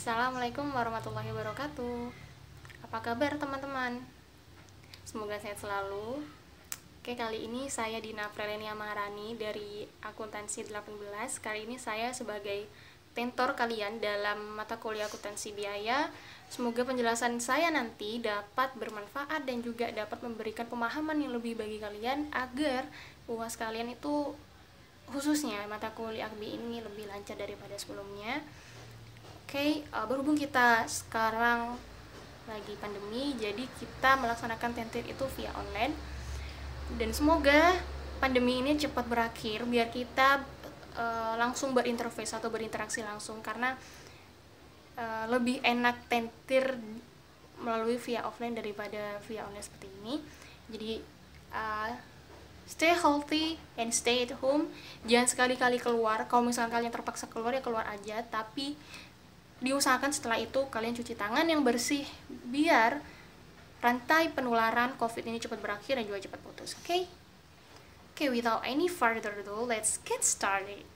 Assalamualaikum warahmatullahi wabarakatuh. Apa kabar teman-teman? Semoga sehat selalu. Oke, kali ini saya Dina Prelenia Maharani dari Akuntansi 18. Kali ini saya sebagai tentor kalian dalam mata kuliah akuntansi biaya. Semoga penjelasan saya nanti dapat bermanfaat dan juga dapat memberikan pemahaman yang lebih bagi kalian agar UAS kalian itu, khususnya mata kuliah AB ini, lebih lancar daripada sebelumnya. Oke, berhubung kita sekarang lagi pandemi, jadi kita melaksanakan tentir itu via online. Dan semoga pandemi ini cepat berakhir biar kita langsung berinterface atau berinteraksi langsung, karena lebih enak tentir melalui via offline daripada via online seperti ini. Jadi stay healthy and stay at home. Jangan sekali-kali keluar. Kalau misalkan kalian terpaksa keluar, ya keluar aja, tapi diusahakan setelah itu kalian cuci tangan yang bersih biar rantai penularan COVID ini cepat berakhir dan juga cepat putus. Oke, without any further ado, let's get started.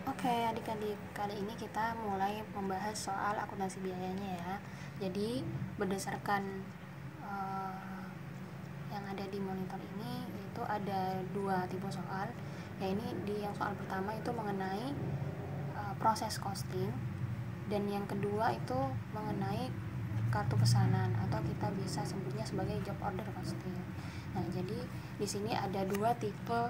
Oke, adik-adik, kali ini kita mulai membahas soal akuntansi biayanya ya. Jadi berdasarkan yang ada di monitor ini, itu ada dua tipe soal. Ya, ini di yang soal pertama itu mengenai proses costing, dan yang kedua itu mengenai kartu pesanan atau kita bisa sebutnya sebagai job order costing. Nah, jadi di sini ada dua tipe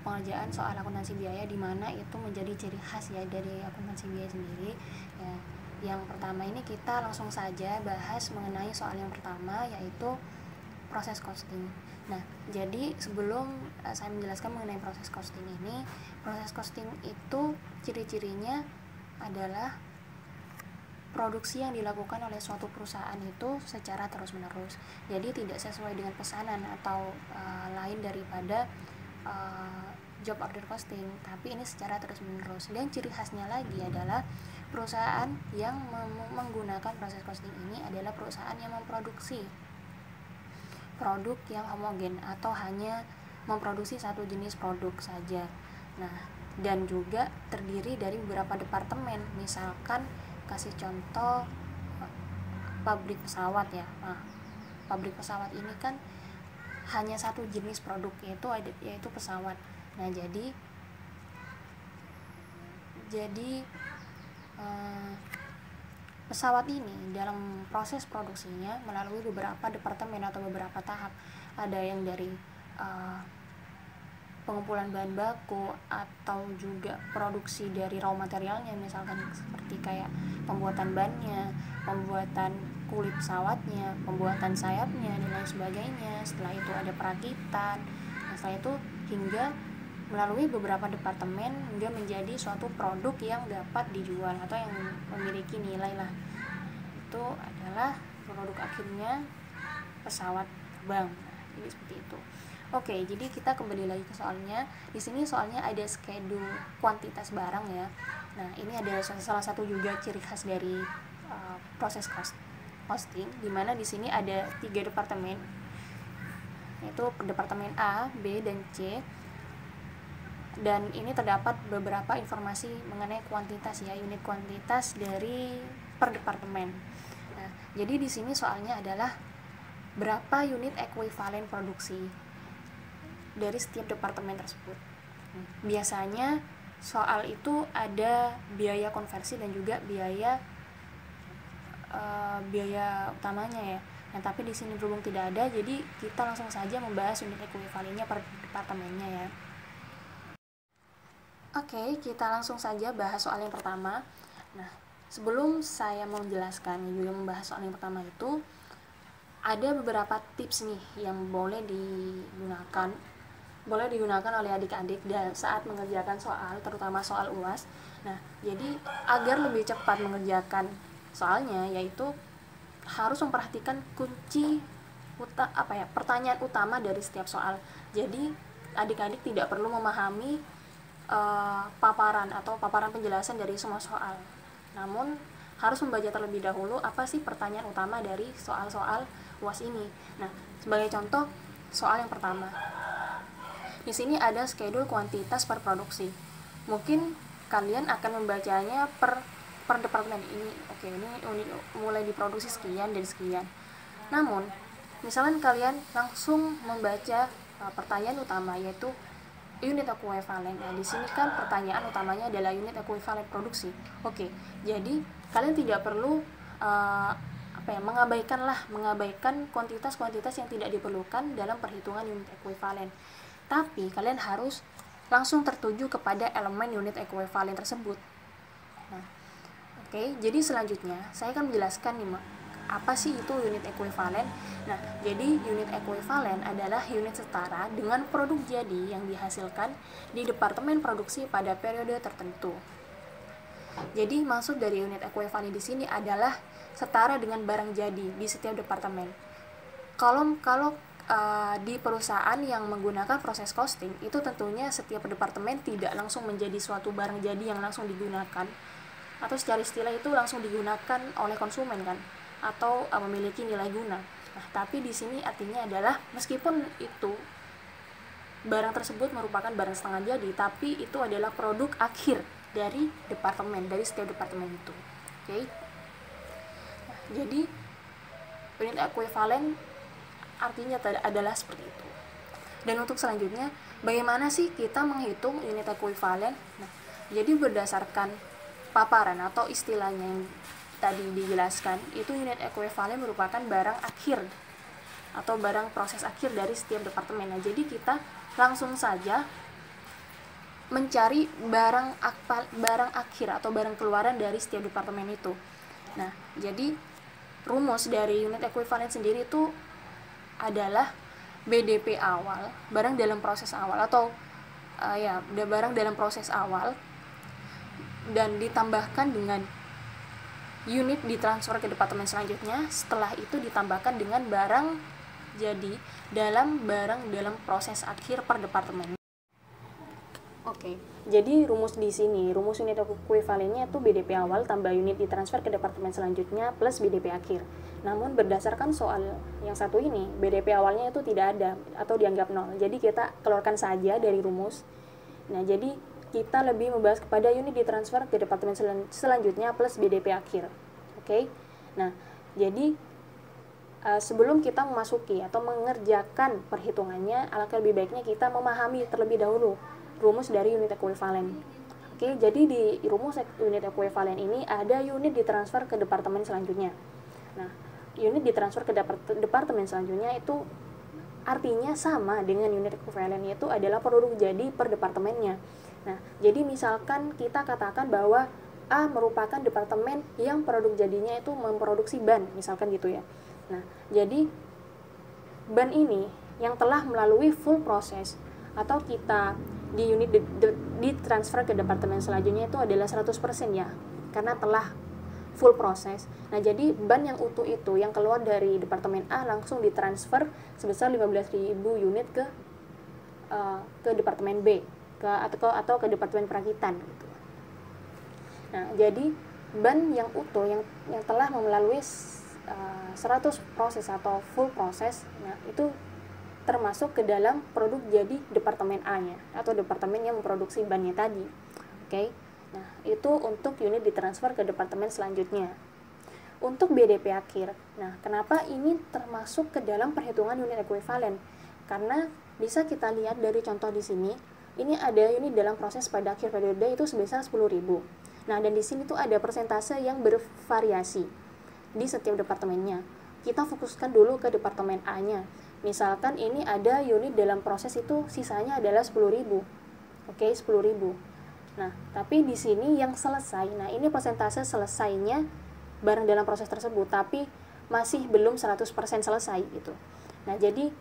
pengerjaan soal akuntansi biaya, di mana itu menjadi ciri khas ya dari akuntansi biaya sendiri. Ya, yang pertama ini kita langsung saja bahas mengenai soal yang pertama, yaitu proses costing. Nah, jadi sebelum saya menjelaskan mengenai proses costing ini, proses costing itu ciri-cirinya adalah produksi yang dilakukan oleh suatu perusahaan itu secara terus-menerus. Jadi tidak sesuai dengan pesanan atau lain daripada job order costing, tapi ini secara terus-menerus. Dan ciri khasnya lagi adalah perusahaan yang menggunakan proses costing ini adalah perusahaan yang memproduksi produk yang homogen atau hanya memproduksi satu jenis produk saja. Nah, dan juga terdiri dari beberapa departemen. Misalkan kasih contoh pabrik pesawat ya. Nah, pabrik pesawat ini kan hanya satu jenis produk, yaitu pesawat. Nah, jadi pesawat ini dalam proses produksinya melalui beberapa departemen atau beberapa tahap. Ada yang dari pengumpulan bahan baku atau juga produksi dari raw materialnya, misalkan seperti kayak pembuatan bannya, pembuatan kulit pesawatnya, pembuatan sayapnya, dan lain sebagainya. Setelah itu ada perakitan. Nah, setelah itu hingga melalui beberapa departemen hingga menjadi suatu produk yang dapat dijual atau yang memiliki nilai lah. Itu adalah produk akhirnya pesawat terbang. Nah, jadi seperti itu. Oke, jadi kita kembali lagi ke soalnya. Di sini soalnya ada schedule kuantitas barang ya. Nah, ini ada salah satu juga ciri khas dari proses costing, di mana di sini ada 3 departemen, yaitu departemen A, B, dan C. Dan ini terdapat beberapa informasi mengenai kuantitas ya, unit kuantitas dari per departemen. Nah, jadi di sini soalnya adalah berapa unit ekuivalen produksi dari setiap departemen tersebut. Biasanya soal itu ada biaya konversi dan juga biaya utamanya ya. Nah, tapi di sini berhubung tidak ada, jadi kita langsung saja membahas unit ekuivalennya per departemennya ya. Oke, kita langsung saja bahas soal yang pertama. Nah, sebelum saya mau menjelaskan juga membahas soal yang pertama itu, ada beberapa tips nih yang boleh digunakan oleh adik-adik dan saat mengerjakan soal, terutama soal UAS. Nah, jadi agar lebih cepat mengerjakan soalnya, yaitu harus memperhatikan pertanyaan utama dari setiap soal. Jadi adik-adik tidak perlu memahami paparan penjelasan dari semua soal, namun harus membaca terlebih dahulu apa sih pertanyaan utama dari soal-soal UAS ini. Nah, sebagai contoh soal yang pertama, di sini ada schedule kuantitas per produksi. Mungkin kalian akan membacanya per per departemen ini, oke, ini unit mulai diproduksi sekian dan sekian. Namun misalkan kalian langsung membaca pertanyaan utama, yaitu unit ekuivalen. Nah, di sini kan pertanyaan utamanya adalah unit ekuivalen produksi. Oke, jadi kalian tidak perlu mengabaikan kuantitas-kuantitas yang tidak diperlukan dalam perhitungan unit ekuivalen. Tapi kalian harus langsung tertuju kepada elemen unit ekuivalen tersebut. Nah, oke, jadi selanjutnya saya akan menjelaskan nih, apa sih itu unit ekuivalen. Nah, jadi unit ekuivalen adalah unit setara dengan produk jadi yang dihasilkan di departemen produksi pada periode tertentu. Jadi maksud dari unit ekuivalen di sini adalah setara dengan barang jadi di setiap departemen. Kalau di perusahaan yang menggunakan proses costing, itu tentunya setiap departemen tidak langsung menjadi suatu barang jadi yang langsung digunakan, atau secara istilah itu langsung digunakan oleh konsumen kan, atau memiliki nilai guna. Nah, tapi di sini artinya adalah meskipun itu barang tersebut merupakan barang setengah jadi, tapi itu adalah produk akhir dari departemen, dari setiap departemen itu. Oke. Nah, jadi unit ekuivalen artinya adalah seperti itu. Dan untuk selanjutnya, bagaimana sih kita menghitung unit ekuivalen? Nah, jadi berdasarkan paparan atau istilahnya yang tadi dijelaskan, itu unit ekuivalen merupakan barang akhir atau barang proses akhir dari setiap departemen. Nah, jadi kita langsung saja mencari barang akhir atau barang keluaran dari setiap departemen itu. Nah, jadi rumus dari unit ekuivalen sendiri itu adalah BDP awal, barang dalam proses awal, atau barang dalam proses awal, dan ditambahkan dengan unit ditransfer ke departemen selanjutnya. Setelah itu ditambahkan dengan barang jadi dalam barang dalam proses akhir per departemen. Oke, jadi rumus di sini, rumus unit ekuivalennya itu BDP awal tambah unit ditransfer ke departemen selanjutnya plus BDP akhir. Namun berdasarkan soal yang satu ini, BDP awalnya itu tidak ada atau dianggap nol. Jadi kita keluarkan saja dari rumus. Nah, jadi kita lebih membahas kepada unit ditransfer ke departemen selanjutnya plus BDP akhir. Oke. Nah, jadi sebelum kita memasuki atau mengerjakan perhitungannya, alangkah lebih baiknya kita memahami terlebih dahulu rumus dari unit ekuivalen. Oke, jadi di rumus unit ekuivalen ini ada unit ditransfer ke departemen selanjutnya. Nah, unit ditransfer ke departemen selanjutnya itu artinya sama dengan unit ekuivalen, yaitu adalah produk jadi per departemennya. Nah, jadi misalkan kita katakan bahwa A merupakan departemen yang produk jadinya itu memproduksi ban, misalkan gitu ya. Nah, jadi ban ini yang telah melalui full proses, atau kita di unit ditransfer ke departemen selanjutnya itu adalah 100% ya, karena telah full proses. Nah, jadi ban yang utuh itu yang keluar dari departemen A langsung ditransfer sebesar 15.000 unit ke departemen B, atau ke departemen perakitan gitu. Nah, jadi ban yang utuh yang telah melalui 100 proses atau full proses, nah itu termasuk ke dalam produk jadi departemen A-nya atau departemen yang memproduksi bannya tadi. Oke. Nah, itu untuk unit ditransfer ke departemen selanjutnya. Untuk BDP akhir. Nah, kenapa ini termasuk ke dalam perhitungan unit ekuivalen? Karena bisa kita lihat dari contoh di sini, ini ada unit dalam proses pada akhir periode itu sebesar 10.000. Nah, dan di sini tuh ada persentase yang bervariasi di setiap departemennya. Kita fokuskan dulu ke departemen A-nya. Misalkan ini ada unit dalam proses itu sisanya adalah 10.000. Oke, 10.000. Nah, tapi di sini yang selesai. Nah, ini persentase selesainya barang dalam proses tersebut, tapi masih belum 100% selesai gitu. Nah, jadi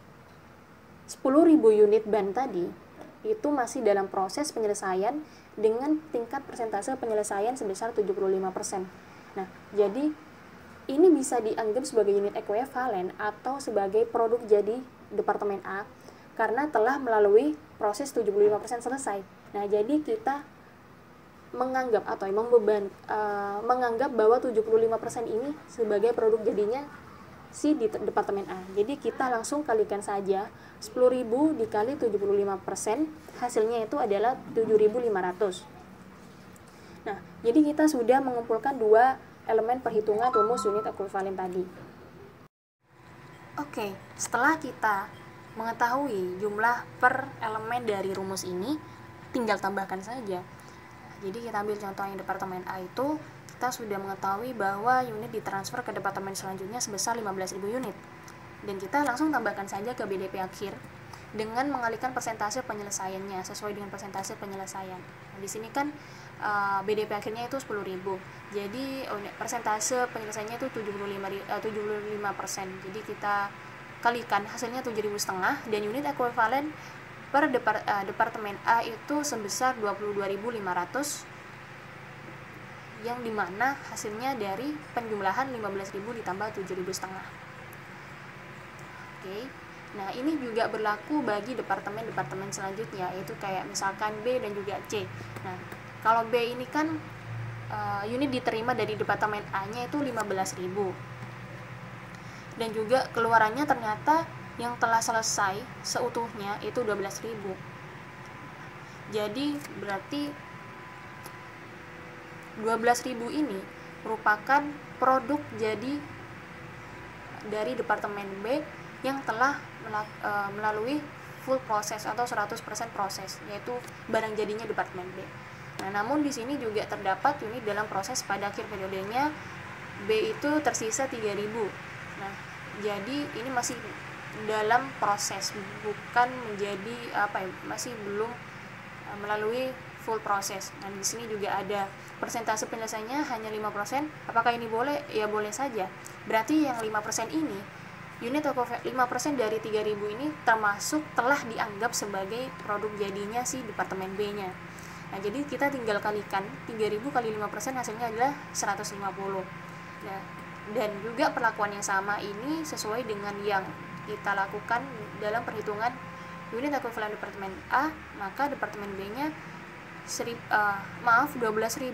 10.000 unit ban tadi itu masih dalam proses penyelesaian dengan tingkat persentase penyelesaian sebesar 75%. Nah, jadi ini bisa dianggap sebagai unit ekuivalen atau sebagai produk jadi departemen A karena telah melalui proses 75% selesai. Nah, jadi kita menganggap atau menganggap bahwa 75% ini sebagai produk jadinya si di departemen A. Jadi kita langsung kalikan saja 10.000 dikali 75%, hasilnya itu adalah 7.500. Nah, jadi kita sudah mengumpulkan dua elemen perhitungan rumus unit ekuivalen tadi. Oke, setelah kita mengetahui jumlah per elemen dari rumus ini, tinggal tambahkan saja. Jadi kita ambil contoh yang departemen A itu, kita sudah mengetahui bahwa unit ditransfer ke departemen selanjutnya sebesar 15.000 unit. Dan kita langsung tambahkan saja ke BDP akhir dengan mengalihkan persentase penyelesaiannya sesuai dengan persentase penyelesaian. Nah, di sini kan BDP akhirnya itu 10.000. Jadi persentase penyelesaiannya itu 75%. Jadi kita kalikan hasilnya 7.500 dan unit ekuivalen per departemen A itu sebesar 22.500, yang dimana hasilnya dari penjumlahan 15.000 ditambah 7.500. Oke. Nah, ini juga berlaku bagi departemen-departemen selanjutnya, yaitu kayak misalkan B dan juga C. Nah, kalau B ini kan unit diterima dari departemen A-nya itu 15.000. Dan juga keluarannya ternyata yang telah selesai seutuhnya itu 12.000. Jadi berarti 12.000 ini merupakan produk jadi dari departemen B yang telah melalui full proses atau 100% proses, yaitu barang jadinya departemen B. Nah, namun di sini juga terdapat unit dalam proses pada akhir periodenya B itu tersisa 3.000. Nah, jadi ini masih dalam proses, bukan menjadi masih belum melalui full proses. Nah, di sini juga ada persentase penyelesaiannya hanya 5%. Apakah ini boleh? Ya boleh saja. Berarti yang 5% ini, unit 5% dari 3.000 ini termasuk telah dianggap sebagai produk jadinya si departemen B-nya. Nah, jadi kita tinggal kalikan 3.000 kali 5% hasilnya adalah 150. Nah, dan juga perlakuan yang sama ini sesuai dengan yang kita lakukan dalam perhitungan unit ekuivalen departemen A, maka departemen B-nya 12.000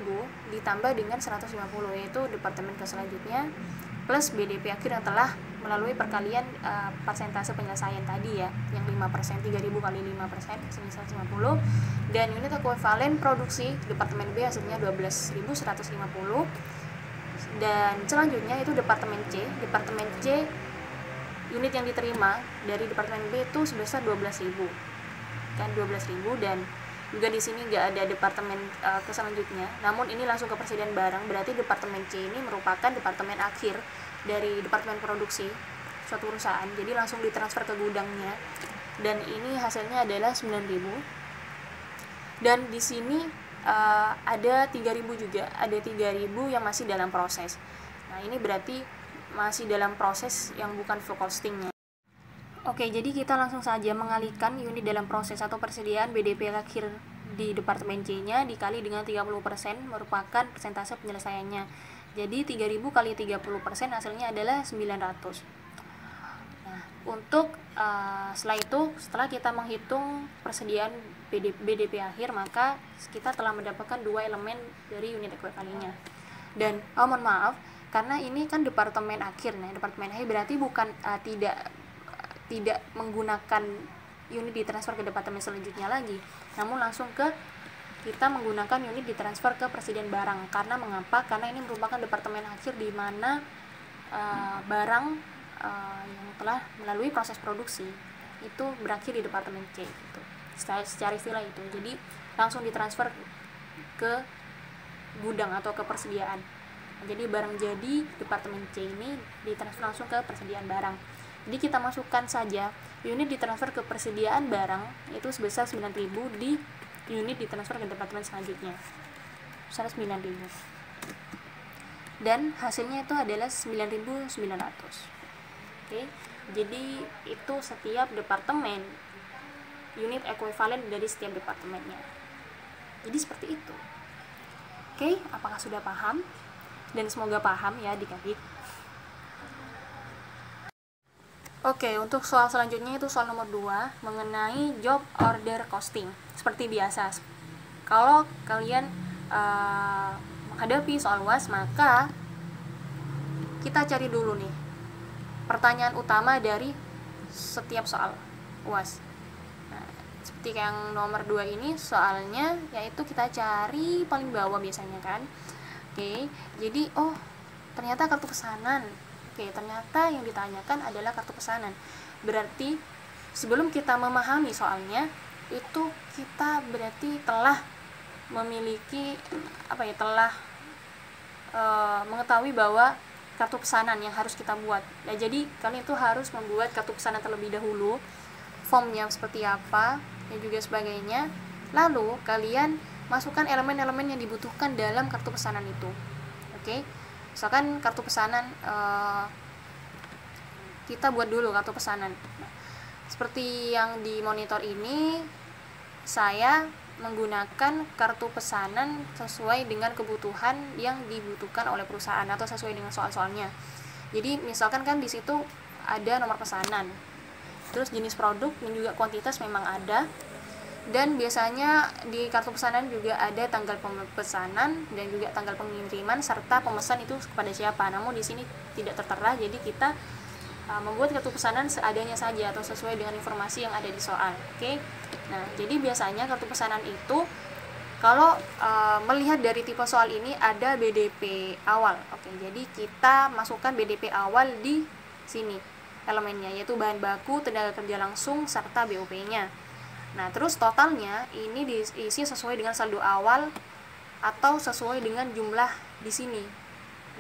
ditambah dengan 150, yaitu departemen ke selanjutnya plus BDP akhir yang telah melalui perkalian persentase penyelesaian tadi ya, yang 5%, 3.000 kali 5% hasilnya 150, dan unit ekuivalen produksi departemen B hasilnya 12.150. Dan selanjutnya itu departemen C. Departemen C unit yang diterima dari departemen B itu sebesar 12.000. Kan 12.000, dan juga di sini nggak ada departemen ke selanjutnya. Namun ini langsung ke persediaan barang, berarti departemen C ini merupakan departemen akhir dari departemen produksi suatu perusahaan. Jadi langsung ditransfer ke gudangnya. Dan ini hasilnya adalah 9.000. Dan di sini ada 3.000 juga, ada 3.000 yang masih dalam proses. Nah, ini berarti masih dalam proses yang bukan full costingnya. Oke, jadi kita langsung saja mengalihkan unit dalam proses atau persediaan BDP akhir di departemen C-nya dikali dengan 30% merupakan persentase penyelesaiannya. Jadi 3.000 kali 30% hasilnya adalah 900. Nah, untuk setelah kita menghitung persediaan BDP akhir, maka kita telah mendapatkan dua elemen dari unit ekuivalennya. Dan mohon maaf, karena ini kan departemen akhir. Nah, departemen akhir berarti bukan tidak menggunakan unit ditransfer ke departemen selanjutnya lagi, namun langsung kita menggunakan unit ditransfer ke persediaan barang. Karena mengapa? Karena ini merupakan departemen akhir di mana barang yang telah melalui proses produksi itu berakhir di departemen C gitu. Secara istilah itu. Jadi langsung ditransfer ke gudang atau ke persediaan. Jadi barang jadi departemen C ini ditransfer langsung ke persediaan barang. Jadi kita masukkan saja unit ditransfer ke persediaan barang itu sebesar 9.000 di unit ditransfer ke departemen selanjutnya. Sebesar 9.000. Dan hasilnya itu adalah 9.900. Oke. Jadi itu setiap departemen unit ekuivalen dari setiap departemennya. Jadi seperti itu. Oke, apakah sudah paham? Dan semoga paham ya adik-adik. Oke, untuk soal selanjutnya itu soal nomor 2 mengenai job order costing. Seperti biasa, kalau kalian menghadapi soal UAS, maka kita cari dulu nih pertanyaan utama dari setiap soal UAS. Nah, seperti yang nomor 2 ini soalnya, yaitu kita cari paling bawah biasanya kan. Oke, jadi ternyata kartu pesanan. Oke, ternyata yang ditanyakan adalah kartu pesanan. Berarti sebelum kita memahami soalnya, itu kita berarti telah memiliki telah mengetahui bahwa kartu pesanan yang harus kita buat. Nah, jadi kalian itu harus membuat kartu pesanan terlebih dahulu, formnya seperti apa dan juga sebagainya. Lalu kalian masukkan elemen-elemen yang dibutuhkan dalam kartu pesanan itu. Oke, misalkan kartu pesanan, kita buat dulu kartu pesanan. Nah, seperti yang di monitor ini, saya menggunakan kartu pesanan sesuai dengan kebutuhan yang dibutuhkan oleh perusahaan atau sesuai dengan soal-soalnya. Jadi misalkan kan di situ ada nomor pesanan, terus jenis produk dan juga kuantitas memang ada, dan biasanya di kartu pesanan juga ada tanggal pemesanan dan juga tanggal pengiriman serta pemesan itu kepada siapa. Namun di sini tidak tertera, jadi kita membuat kartu pesanan seadanya saja atau sesuai dengan informasi yang ada di soal. Oke. Nah, jadi biasanya kartu pesanan itu kalau melihat dari tipe soal ini ada BDP awal. Oke, jadi kita masukkan BDP awal di sini elemennya, yaitu bahan baku, tenaga kerja langsung serta BOP-nya. Nah, terus totalnya ini diisi sesuai dengan saldo awal atau sesuai dengan jumlah di sini,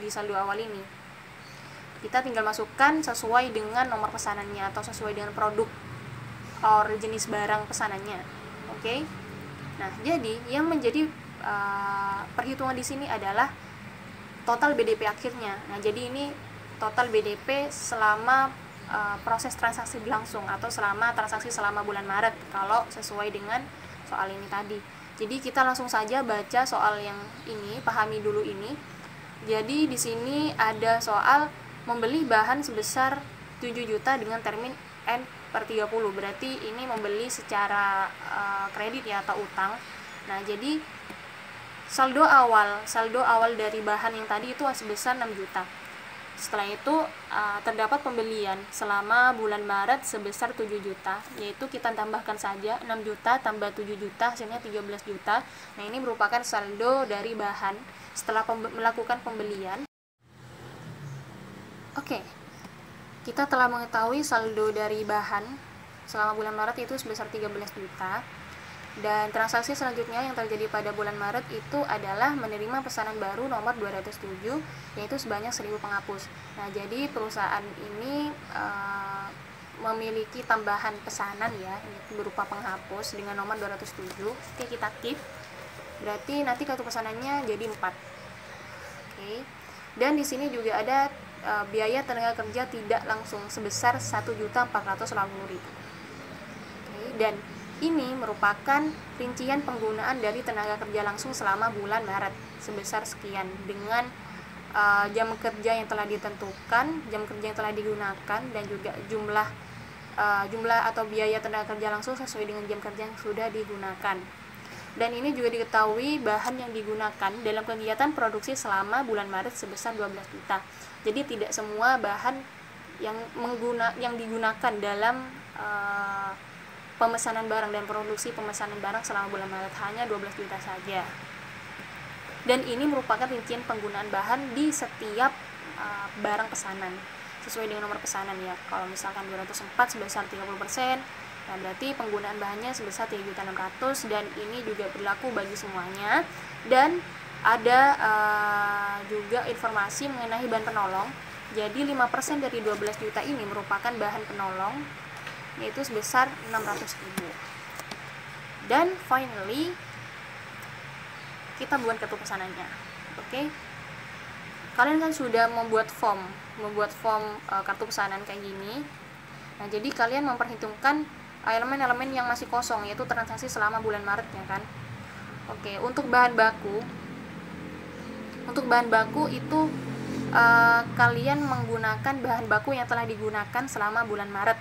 di saldo awal ini. Kita tinggal masukkan sesuai dengan nomor pesanannya atau sesuai dengan produk or jenis barang pesanannya. Oke. Nah, jadi yang menjadi perhitungan di sini adalah total BDP akhirnya. Nah, jadi ini total BDP selama proses transaksi berlangsung atau selama transaksi selama bulan Maret kalau sesuai dengan soal ini tadi. Jadi kita langsung saja baca soal yang ini, pahami dulu ini. Jadi di sini ada soal membeli bahan sebesar 7 juta dengan termin N/30. Berarti ini membeli secara kredit ya atau utang. Nah, jadi saldo awal dari bahan yang tadi itu sebesar 6 juta. Setelah itu terdapat pembelian selama bulan Maret sebesar 7 juta, yaitu kita tambahkan saja 6 juta tambah 7 juta hasilnya 13 juta. Nah, ini merupakan saldo dari bahan setelah melakukan pembelian. Oke, kita telah mengetahui saldo dari bahan selama bulan Maret itu sebesar 13 juta. Dan transaksi selanjutnya yang terjadi pada bulan Maret itu adalah menerima pesanan baru nomor 207, yaitu sebanyak 1000 penghapus. Nah, jadi perusahaan ini memiliki tambahan pesanan ya, berupa penghapus dengan nomor 207. Oke, kita keep. Berarti nanti kartu pesanannya jadi 4. Oke. Dan di sini juga ada biaya tenaga kerja tidak langsung sebesar 1.480.000. Oke, dan ini merupakan rincian penggunaan dari tenaga kerja langsung selama bulan Maret sebesar sekian dengan jam kerja yang telah ditentukan, jam kerja yang telah digunakan, dan juga jumlah atau biaya tenaga kerja langsung sesuai dengan jam kerja yang sudah digunakan. Dan ini juga diketahui bahan yang digunakan dalam kegiatan produksi selama bulan Maret sebesar 12 juta. Jadi tidak semua bahan yang digunakan dalam pemesanan barang dan produksi pemesanan barang selama bulan Maret, hanya 12 juta saja. Dan ini merupakan rincian penggunaan bahan di setiap barang pesanan sesuai dengan nomor pesanan ya. Kalau misalkan 204 sebesar 30%, nah berarti penggunaan bahannya sebesar 3.600.000, dan ini juga berlaku bagi semuanya. Dan ada juga informasi mengenai bahan penolong. Jadi 5% dari 12 juta ini merupakan bahan penolong, yaitu sebesar 600.000. Dan finally kita buat kartu pesanannya. Oke. Kalian kan sudah membuat form kartu pesanan kayak gini. Nah, jadi kalian memperhitungkan elemen-elemen yang masih kosong, yaitu transaksi selama bulan Maret ya kan. Oke, untuk bahan baku itu kalian menggunakan bahan baku yang telah digunakan selama bulan Maret.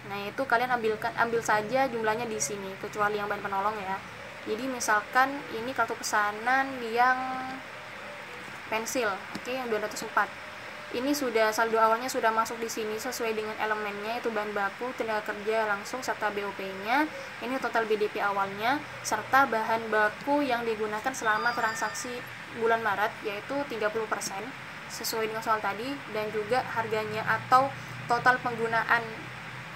Nah, itu kalian ambil saja jumlahnya di sini, kecuali yang bahan penolong ya. Jadi misalkan ini kartu pesanan yang pensil, oke, yang 204. ini sudah saldo awalnya sudah masuk di sini sesuai dengan elemennya, itu bahan baku, tenaga kerja langsung serta BOP-nya. Ini total BDP awalnya serta bahan baku yang digunakan selama transaksi bulan Maret yaitu 30% sesuai dengan soal tadi, dan juga harganya atau total penggunaan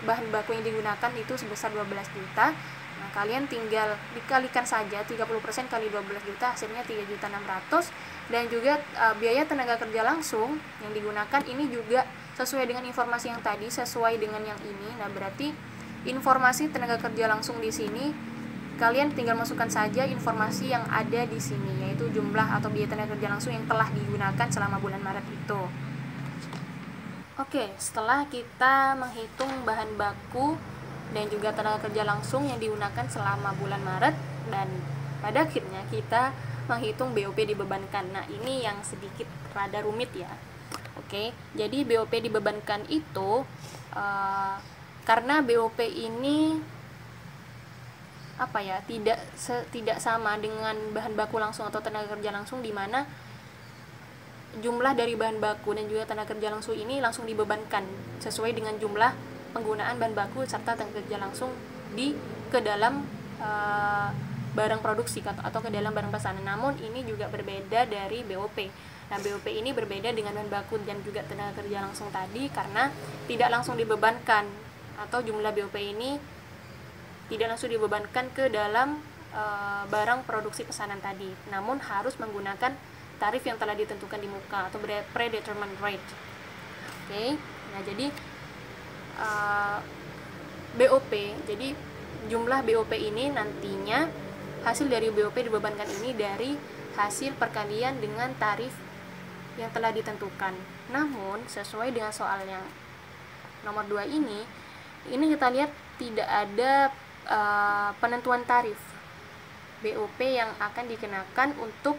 bahan baku yang digunakan itu sebesar 12 juta. Nah, kalian tinggal dikalikan saja 30% kali 12 juta, hasilnya 3.600.000. Dan juga biaya tenaga kerja langsung yang digunakan ini juga sesuai dengan informasi yang tadi, sesuai dengan yang ini. Nah, berarti informasi tenaga kerja langsung di sini kalian tinggal masukkan saja informasi yang ada di sini, yaitu jumlah atau biaya tenaga kerja langsung yang telah digunakan selama bulan Maret itu. Oke, setelah kita menghitung bahan baku dan juga tenaga kerja langsung yang digunakan selama bulan Maret, dan pada akhirnya kita menghitung BOP dibebankan. Nah, ini yang sedikit rada rumit ya. Oke, jadi BOP dibebankan itu karena BOP ini tidak sama dengan bahan baku langsung atau tenaga kerja langsung, di mana jumlah dari bahan baku dan juga tenaga kerja langsung ini langsung dibebankan sesuai dengan jumlah penggunaan bahan baku serta tenaga kerja langsung ke dalam barang produksi atau ke dalam barang pesanan. Namun ini juga berbeda dari BOP. Nah, BOP ini berbeda dengan bahan baku dan juga tenaga kerja langsung tadi karena tidak langsung dibebankan, atau jumlah BOP ini tidak langsung dibebankan ke dalam barang produksi pesanan tadi, namun harus menggunakan tarif yang telah ditentukan di muka atau predetermined rate. Oke. Nah, jadi BOP, jadi jumlah BOP ini nantinya hasil dari BOP dibebankan ini dari hasil perkalian dengan tarif yang telah ditentukan. Namun sesuai dengan soal yang nomor 2 ini kita lihat tidak ada penentuan tarif BOP yang akan dikenakan untuk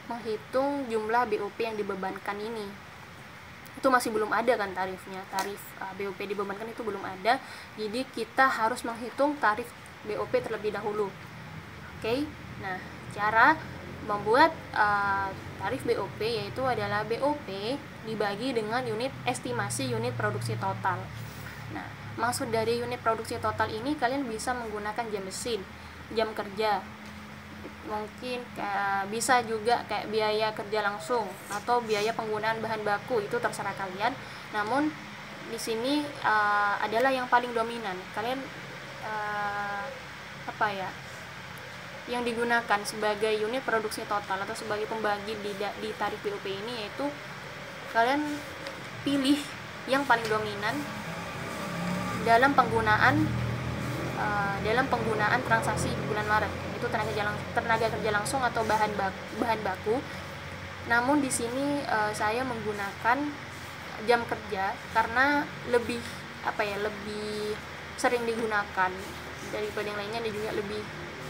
menghitung jumlah BOP yang dibebankan ini. Itu masih belum ada kan tarifnya, tarif BOP dibebankan itu belum ada, jadi kita harus menghitung tarif BOP terlebih dahulu. Oke. Nah, cara membuat tarif BOP yaitu adalah BOP dibagi dengan unit estimasi unit produksi total. Nah, maksud dari unit produksi total ini kalian bisa menggunakan jam mesin, jam kerja, mungkin bisa juga kayak biaya kerja langsung atau biaya penggunaan bahan baku, itu terserah kalian. Namun di sini adalah yang paling dominan kalian yang digunakan sebagai unit produksi total atau sebagai pembagi di tarif BOP ini, yaitu kalian pilih yang paling dominan dalam penggunaan transaksi bulan Maret, itu tenaga kerja langsung atau bahan baku. Namun di sini saya menggunakan jam kerja karena lebih sering digunakan daripada yang lainnya, dan juga lebih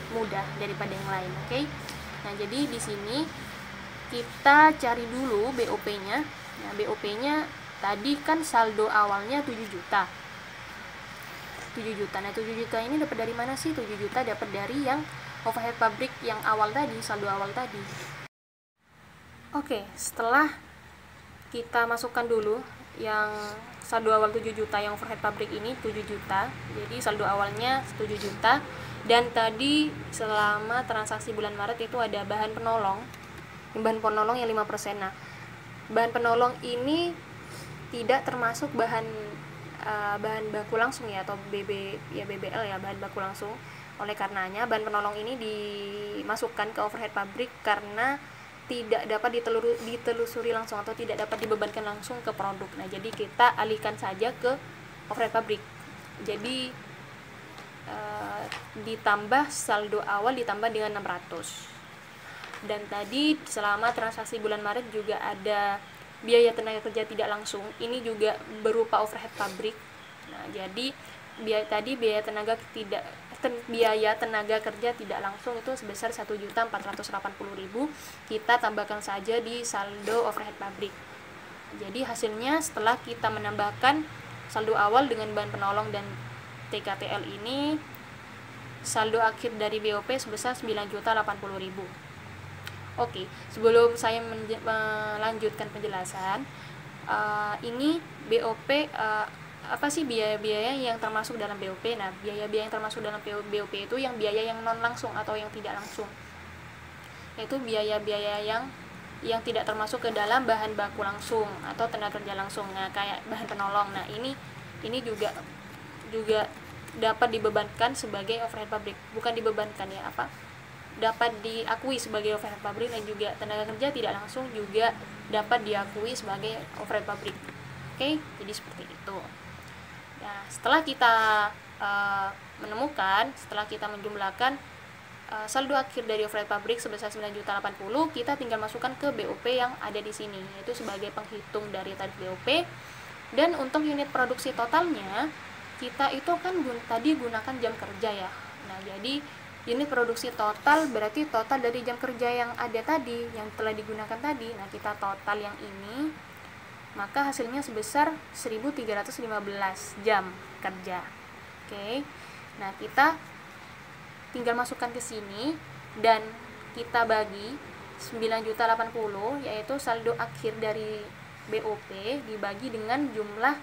mudah daripada yang lain. Oke. Nah, jadi di sini kita cari dulu BOP-nya. Nah, BOP-nya tadi kan saldo awalnya 7 juta. 7 juta. Nah, 7 juta ini dapat dari mana sih? 7 juta dapat dari yang overhead pabrik yang awal tadi, saldo awal tadi. Oke, setelah kita masukkan dulu yang saldo awal 7 juta, yang overhead pabrik ini 7 juta. Jadi saldo awalnya 7 juta. Dan tadi selama transaksi bulan Maret itu ada bahan penolong. Bahan penolong yang 5%. Nah, bahan penolong ini tidak termasuk bahan baku langsung ya, atau BBL ya, bahan baku langsung. Oleh karenanya bahan penolong ini dimasukkan ke overhead pabrik karena tidak dapat ditelusuri langsung atau tidak dapat dibebankan langsung ke produk. Nah, jadi kita alihkan saja ke overhead pabrik. Jadi ditambah saldo awal ditambah dengan 600. Dan tadi selama transaksi bulan Maret juga ada biaya tenaga kerja tidak langsung, ini juga berupa overhead pabrik. Nah, jadi biaya tenaga kerja tidak langsung itu sebesar 1.480.000, kita tambahkan saja di saldo overhead pabrik. Jadi hasilnya setelah kita menambahkan saldo awal dengan bahan penolong dan TKTL ini, saldo akhir dari BOP sebesar 9.080.000. Oke, sebelum saya melanjutkan penjelasan, ini BOP, apa sih biaya-biaya yang termasuk dalam BOP. Nah, biaya-biaya yang termasuk dalam BOP itu yang biaya yang non langsung atau yang tidak langsung, yaitu biaya-biaya yang tidak termasuk ke dalam bahan baku langsung atau tenaga kerja langsung. Nah, kayak bahan penolong. Nah, ini juga dapat dibebankan sebagai overhead pabrik. Bukan dibebankan ya, dapat diakui sebagai overhead pabrik, dan juga tenaga kerja tidak langsung juga dapat diakui sebagai overhead pabrik. Oke, jadi seperti itu. Nah, setelah kita setelah kita menjumlahkan saldo akhir dari overhead pabrik sebesar 9.080.000, kita tinggal masukkan ke BOP yang ada di sini, yaitu sebagai penghitung dari tarif BOP. Dan untuk unit produksi totalnya, kita itu kan tadi gunakan jam kerja ya. Nah, jadi unit produksi total berarti total dari jam kerja yang ada tadi, yang telah digunakan tadi. Nah, kita total yang ini, maka hasilnya sebesar 1.315 jam kerja. Oke. Nah, kita tinggal masukkan ke sini dan kita bagi 9.080.000, yaitu saldo akhir dari BOP dibagi dengan jumlah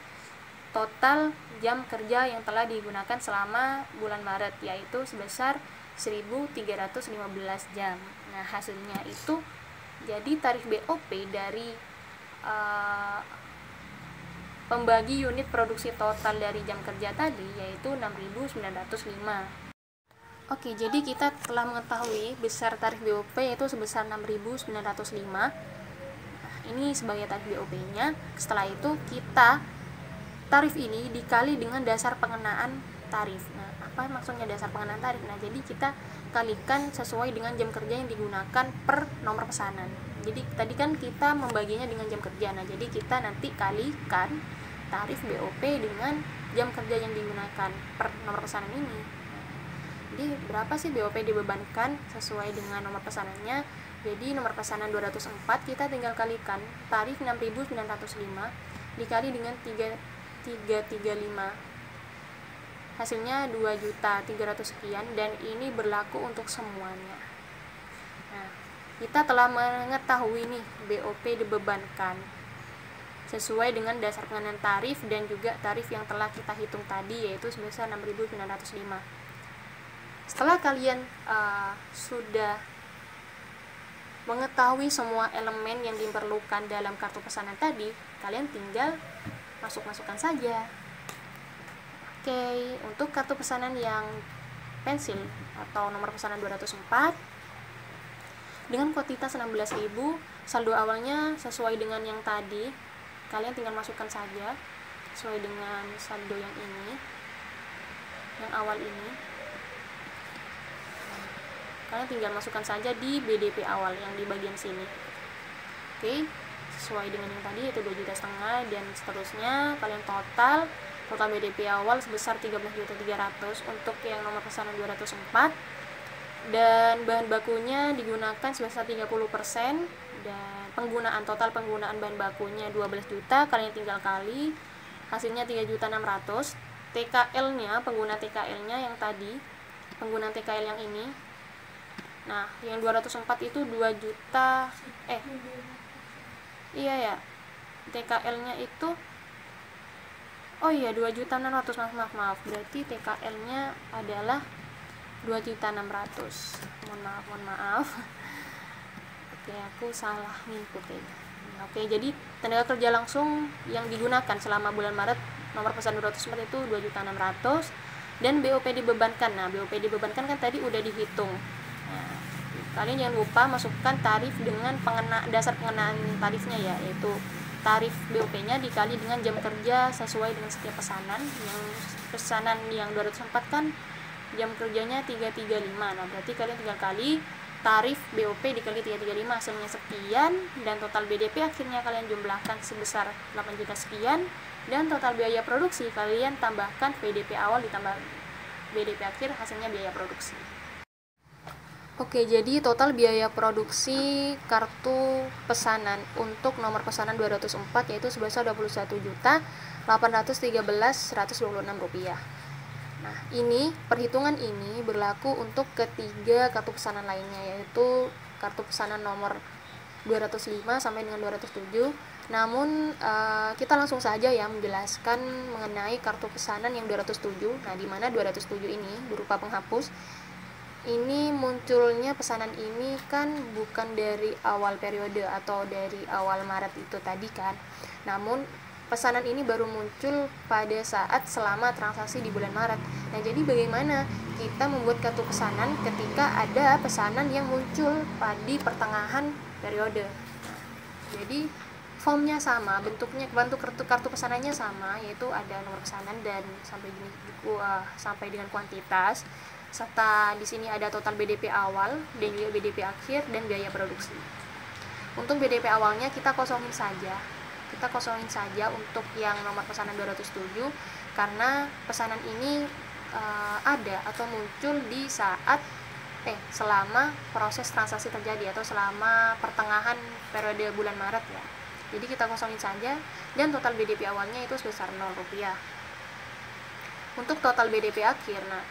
total jam kerja yang telah digunakan selama bulan Maret, yaitu sebesar 1.315 jam. Nah, hasilnya itu jadi tarif BOP dari pembagi unit produksi total dari jam kerja tadi, yaitu 6.905. Oke, jadi kita telah mengetahui besar tarif BOP yaitu sebesar 6.905. Ini sebagai tarif BOP-nya. Setelah itu kita tarif ini dikali dengan dasar pengenaan tarif. Nah, apa maksudnya dasar pengenaan tarif? Nah, jadi kita kalikan sesuai dengan jam kerja yang digunakan per nomor pesanan. Jadi tadi kan kita membaginya dengan jam kerja. Nah, jadi kita nanti kalikan tarif BOP dengan jam kerja yang digunakan per nomor pesanan ini. Jadi berapa sih BOP dibebankan sesuai dengan nomor pesanannya? Jadi nomor pesanan 204, kita tinggal kalikan tarif 6.905 dikali dengan 335. Hasilnya 2.300 sekian, dan ini berlaku untuk semuanya. Nah, kita telah mengetahui nih BOP dibebankan sesuai dengan dasar pengenaan tarif dan juga tarif yang telah kita hitung tadi, yaitu sebesar 6.905. Setelah kalian sudah mengetahui semua elemen yang diperlukan dalam kartu pesanan tadi, kalian tinggal masukkan saja. Oke, untuk kartu pesanan yang pensil atau nomor pesanan 204 dengan kuantitas 16.000, saldo awalnya sesuai dengan yang tadi, kalian tinggal masukkan saja sesuai dengan saldo yang ini, yang awal ini. Kalian tinggal masukkan saja di BDP awal yang di bagian sini. Oke, sesuai dengan yang tadi yaitu 2,5 juta, dan seterusnya kalian total BDP awal sebesar 13.300 untuk yang nomor pesanan 204, dan bahan bakunya digunakan sebesar 30%, dan total penggunaan bahan bakunya 12 juta, kalian tinggal kali, hasilnya 3.600. TKL-nya, pengguna TKL-nya yang tadi, pengguna TKL yang ini. Nah, yang 204 itu 2 juta iya ya, TKL-nya itu 2.600, maaf, berarti TKL-nya adalah 2.600. Mohon maaf. Oke, aku salah input kayaknya. Oke, jadi tenaga kerja langsung yang digunakan selama bulan Maret nomor pesan 204 itu 2.600, dan BOP dibebankan. Nah, BOP dibebankan kan tadi udah dihitung. Nah, kalian jangan lupa masukkan tarif dengan dasar pengenaan tarifnya ya, yaitu tarif BOP-nya dikali dengan jam kerja sesuai dengan setiap pesanan. Yang pesanan yang 204 kan jam kerjanya 335. Nah, berarti kalian tinggal kali tarif BOP dikali 335, hasilnya sekian, dan total BDP akhirnya kalian jumlahkan sebesar 8 juta sekian, dan total biaya produksi kalian tambahkan BDP awal ditambah BDP akhir, hasilnya biaya produksi. Oke, jadi total biaya produksi kartu pesanan untuk nomor pesanan 204 yaitu sebesar 21.813.126 rupiah. Nah, ini perhitungan ini berlaku untuk ketiga kartu pesanan lainnya, yaitu kartu pesanan nomor 205 sampai dengan 207 Namun kita langsung saja ya menjelaskan mengenai kartu pesanan yang 207. Nah, di mana 207 ini berupa penghapus. Ini munculnya pesanan ini kan bukan dari awal periode atau dari awal Maret itu tadi kan. Namun pesanan ini baru muncul pada saat selama transaksi di bulan Maret. Nah, jadi bagaimana kita membuat kartu pesanan ketika ada pesanan yang muncul di pertengahan periode. Jadi formnya sama, bentuknya, bentuk kartu pesanannya sama, yaitu ada nomor pesanan dan sampai dengan kuantitas, serta di sini ada total BDP awal dan juga BDP akhir dan biaya produksi. Untuk BDP awalnya kita kosongin saja. Untuk yang nomor pesanan 207 karena pesanan ini ada atau muncul di saat selama proses transaksi terjadi atau selama pertengahan periode bulan Maret ya. Jadi kita kosongin saja dan total BDP awalnya itu sebesar 0 rupiah. Untuk total BDP akhir, nah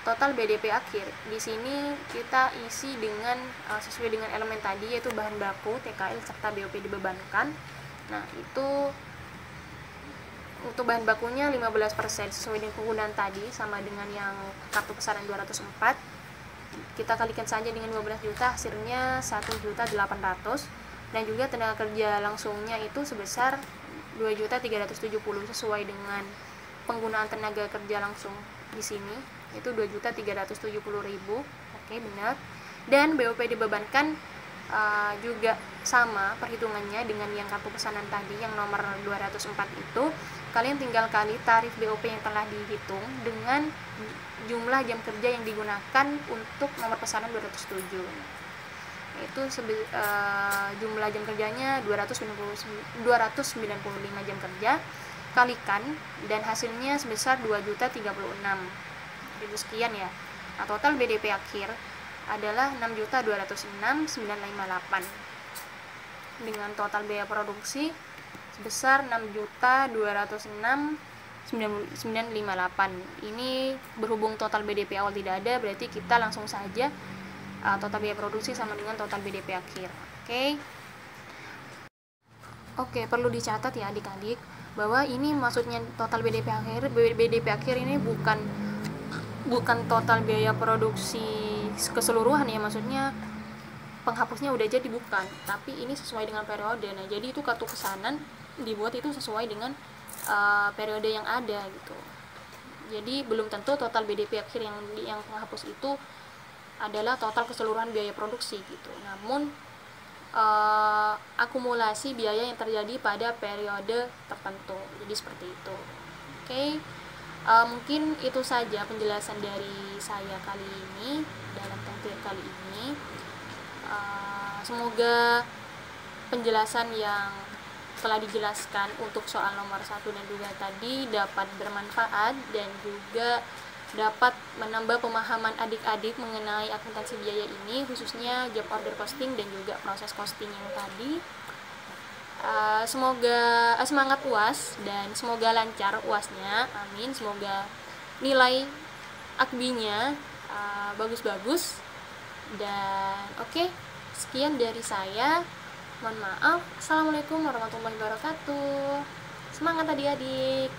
total BDP akhir di sini kita isi dengan sesuai dengan elemen tadi, yaitu bahan baku, TKL serta BOP dibebankan. Nah itu untuk bahan bakunya 15% sesuai dengan penggunaan tadi, sama dengan yang kartu pesanan 204. Kita kalikan saja dengan 15 juta, hasilnya 1.800.000, dan juga tenaga kerja langsungnya itu sebesar 2.370.000 sesuai dengan penggunaan tenaga kerja langsung di sini itu 2.370.000. Oke, benar. Dan BOP dibebankan juga sama perhitungannya dengan yang kartu pesanan tadi yang nomor 204 itu. Kalian tinggal kali tarif BOP yang telah dihitung dengan jumlah jam kerja yang digunakan untuk nomor pesanan 207. Itu jumlah jam kerjanya 295 jam kerja kalikan dan hasilnya sebesar 2.036.000 sekian ya. Nah, total BDP akhir adalah 6.206.958 dengan total biaya produksi sebesar 6.206.958. Ini berhubung total BDP awal tidak ada, berarti kita langsung saja total biaya produksi sama dengan total BDP akhir. Oke, perlu dicatat ya adik-adik bahwa ini maksudnya total BDP akhir ini bukan total biaya produksi keseluruhan ya, maksudnya penghapusnya udah jadi, bukan, tapi ini sesuai dengan periode. Nah, jadi itu kartu pesanan dibuat itu sesuai dengan periode yang ada gitu. Jadi belum tentu total BDP akhir yang penghapus itu adalah total keseluruhan biaya produksi gitu. Namun akumulasi biaya yang terjadi pada periode tertentu. Jadi seperti itu. Mungkin itu saja penjelasan dari saya kali ini dalam tafsir kali ini. Semoga penjelasan yang telah dijelaskan untuk soal nomor 1 dan 2 tadi dapat bermanfaat dan juga dapat menambah pemahaman adik-adik mengenai akuntansi biaya ini, khususnya job order costing dan juga proses costing yang tadi. Semoga semangat UAS dan semoga lancar UASnya, amin. Semoga nilai akbinya bagus-bagus. Dan sekian dari saya, mohon maaf. Assalamualaikum warahmatullahi wabarakatuh. Semangat adik-adik.